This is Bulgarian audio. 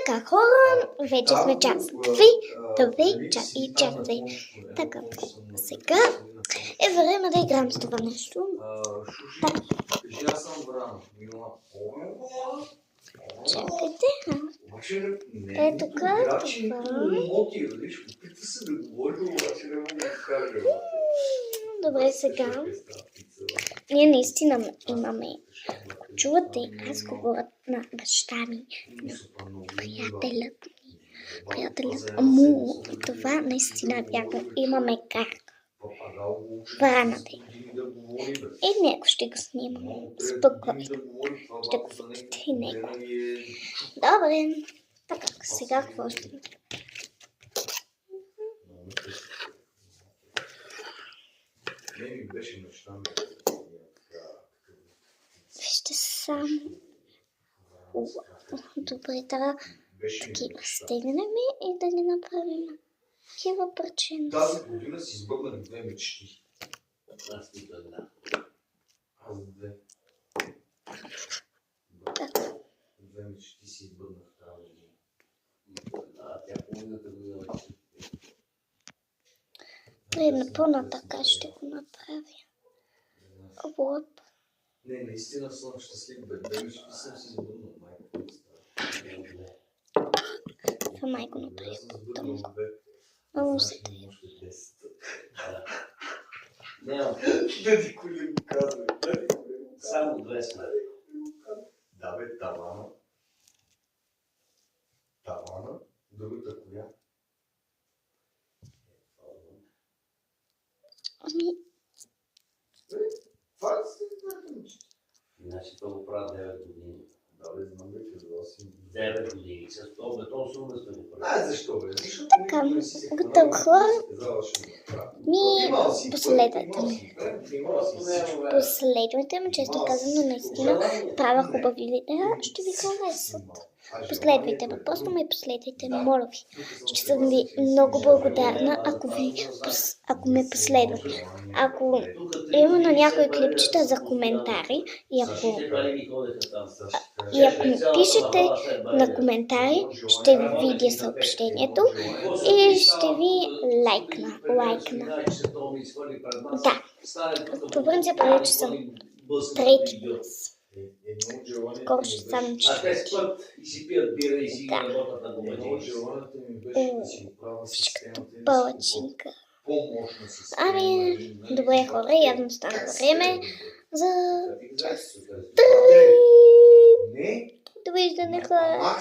Така, хора, вече сме час 2 и чакайте. Така, сега е време да играем с това нещо. Така. Чакайте. Ето как това. Добре, сега. Ние наистина имаме. Ако чувате, аз говоря на баща ми, на приятелят му. Това наистина е вярно. Имаме карта. Враната е. И него ще го снимам. Спокойно. Ще го видите и него. Добре. Така, сега какво ще ви? Вижте само. Добре, трябва такива стегнем и да ги направим. Такива причини. Тази година си избъбнах 2 мечти. Аз никога. Аз 2. Така. 2 мечти си избъбнах тази година. Тя половината година вече. Добре, по-натака ще го направя. Лоп. Не, наистина съм щастлив. 2 мечти съм си избъбнал, майко. Това майко направи. Аз съм избъбнал 2. Много се Нямам. Да ти коли го казвай. Само 2 сме. Да бе, тавана. Тавана. Другата коля. Ами... Това ли сте знаете? Иначе това го правя 9 години. Да бе, знам бе, казал си. 9 години. С това бетон сумно сме го правили. Защо бе? Защото така, готово хора. Последвайте ме. Последвайте ме, често казано, наистина правя хубави видеа, ще ви харесат. Последвайте ме, просто ме последвайте, моля ви. Ще съм ви много благодарна, ако ме последвате. Ако има на някои клипчета за коментари и ако ми пишете на коментари, ще ви видя съобщението и ще ви лайкна. Да. По принцип, вече съм трети клас. Скоро ще станем четвърти. Да. Всичката палачинка. Ами, добре хора, явно стана време за час 3. Довиждане хора.